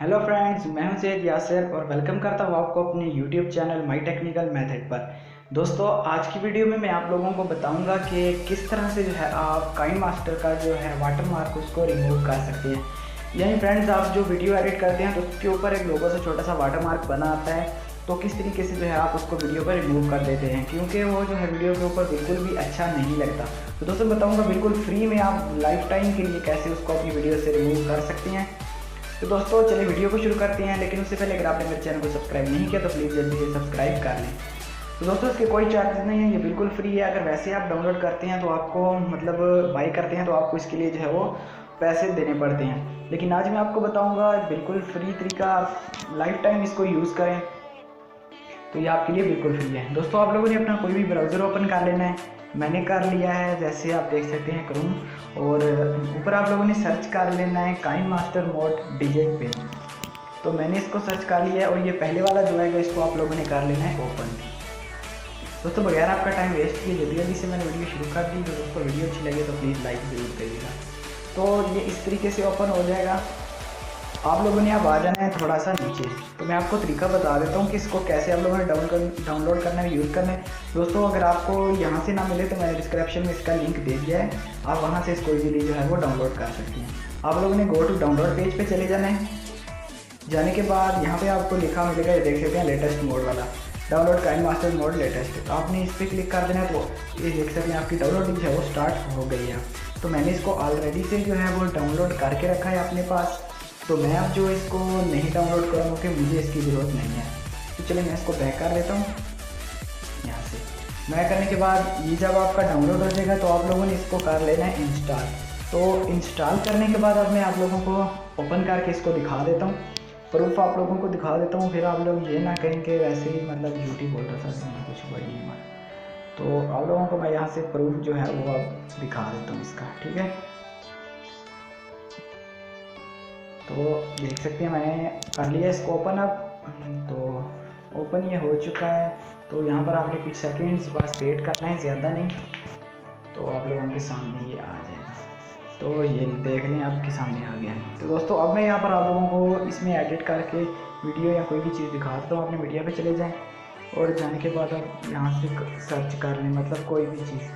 Hello friends, मैं हूं सैयद यासिर और वेलकम करता हूं आपको अपने YouTube channel my technical method पर। दोस्तों, आज की वीडियो में मैं आप लोगों को बताऊंगा कि किस तरह से जो है आप काइन मास्टर का जो है वाटर मार्क उसको रिमूव कर सकते हैं। यानी फ्रेंड्स, आप जो वीडियो एडिट करते हैं तो उसके ऊपर एक लोगों से छोटा सा वाटर मार्क बना आता है, तो किस तरीके से जो है आप उसको वीडियो पर रिमूव कर देते हैं, क्योंकि वो जो है वीडियो के ऊपर बिल्कुल भी अच्छा नहीं लगता। तो दोस्तों बताऊँगा बिल्कुल फ्री में आप लाइफ टाइम के लिए कैसे उसको अपनी वीडियो से रिमूव कर सकते हैं। तो दोस्तों चलिए वीडियो को शुरू करते हैं, लेकिन उससे पहले अगर आपने मेरे चैनल को सब्सक्राइब नहीं किया तो प्लीज़ जल्दी से सब्सक्राइब कर लें। तो दोस्तों इसके कोई चार्जेस नहीं है, ये बिल्कुल फ्री है। अगर वैसे आप डाउनलोड करते हैं तो आपको मतलब बाई करते हैं तो आपको इसके लिए जो है वो पैसे देने पड़ते हैं, लेकिन आज मैं आपको बताऊंगा बिल्कुल फ्री तरीका, लाइफ टाइम इसको यूज़ करें तो ये आपके लिए बिल्कुल फ्री है। दोस्तों आप लोगों ने अपना कोई भी ब्राउज़र ओपन कर लेना है, मैंने कर लिया है, जैसे आप देख सकते हैं क्रोम, और ऊपर आप लोगों ने सर्च कर लेना है काइन मास्टर मोड डिजेक्ट पेज। तो मैंने इसको सर्च कर लिया है और ये पहले वाला जो है इसको आप लोगों ने कर लेना है ओपन। दोस्तों बगैर आपका टाइम वेस्ट किए जल्दी जल्दी से मैंने वीडियो शुरू कर दी। तो दोस्तों वीडियो अच्छी लगे तो प्लीज़ लाइक ज़रूर करिएगा। तो ये इस तरीके से ओपन हो जाएगा। आप लोगों ने अब आ जाना है थोड़ा सा नीचे। तो मैं आपको तरीका बता देता हूँ कि इसको कैसे आप लोगों ने डाउनलोड करना है, यूज़ करना है। दोस्तों अगर आपको यहाँ से ना मिले तो मैंने डिस्क्रिप्शन में इसका लिंक दे दिया है, आप वहाँ से इसको इजीली जो है वो डाउनलोड कर सकते हैं। आप लोगों ने गो टू डाउनलोड पेज पे चले जाना है। जाने के बाद यहाँ पे आपको लिखा मिलेगा, ये देख सकते हैं लेटेस्ट मोड वाला, download KineMaster mod latest. तो आपने इस पर क्लिक कर देना है। तो ये देख सकते हैं आपकी डाउनलोडिंग जो है वो स्टार्ट हो गई है। तो मैंने इसको ऑलरेडी से जो है वो डाउनलोड करके रखा है अपने पास। तो मैं अब जो इसको नहीं डाउनलोड करूँगा कि मुझे इसकी ज़रूरत नहीं है। तो चलिए मैं इसको बैक कर देता हूँ यहाँ से। बैक करने के बाद ये जब आपका डाउनलोड हो जाएगा तो आप लोगों ने इसको कर लेना है इंस्टॉल। तो इंस्टॉल करने के बाद अब मैं आप लोगों को ओपन करके इसको दिखा देता हूँ, प्रूफ आप लोगों को दिखा देता हूँ। फिर आप लोग ये ना कहें कि वैसे ही मतलब ड्यूटी बोल रहा था कुछ वही है। तो आप लोगों को मैं यहाँ से प्रूफ जो है वो अब दिखा देता हूँ इसका, ठीक है। तो देख सकते हैं मैंने कर लिया इसको ओपन। अब तो ओपन ये हो चुका है। तो यहाँ पर आपने कुछ सेकंड्स बस वेट करना है, ज़्यादा नहीं। तो आप लोगों के सामने ये आ जाएगा। तो ये देख लें आपके सामने आ गया। तो दोस्तों अब मैं यहाँ पर आप लोगों को इसमें एडिट करके वीडियो या कोई भी चीज़ दिखा देता हूँ। अपने मीडिया पे चले जाएँ और जाने के बाद आप यहाँ से सर्च कर लें, मतलब कोई भी चीज़,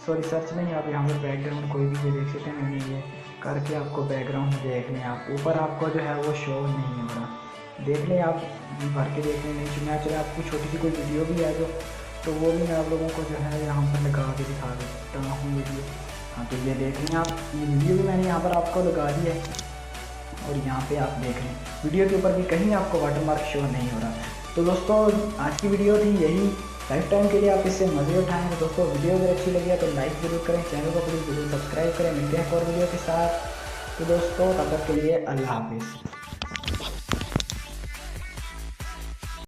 सॉरी सर्च नहीं, आप यहाँ पर बैकग्राउंड कोई भी ये देख सकते हैं। मैंने ये करके आपको बैकग्राउंड देख लें। आप ऊपर आपको जो है वो शो नहीं हो रहा, देख लें आप भर के देख लें। नहीं मैं चले आपको छोटी सी कोई वीडियो भी है जो, तो वो भी मैं आप लोगों को जो है यहाँ पर लगा के दिखा देता हूँ वीडियो। हाँ तो ये देख लें आप, ये वीडियो भी मैंने यहाँ पर आपको लगा दी है और यहाँ पे आप देख लें वीडियो के ऊपर भी कहीं आपको वाटरमार्क शो नहीं हो रहा। तो दोस्तों आज की वीडियो थी यही, लाइफ टाइम के लिए आप इससे मज़े उठाएँ। तो दोस्तों वीडियो अगर अच्छी लगी है तो लाइक ज़रूर करें, चैनल को प्लीज़ ज़रूर सब्सक्राइब करें। मिलते हैं एक और वीडियो के साथ। तो दोस्तों तब तक के लिए अल्लाह हाफिज़।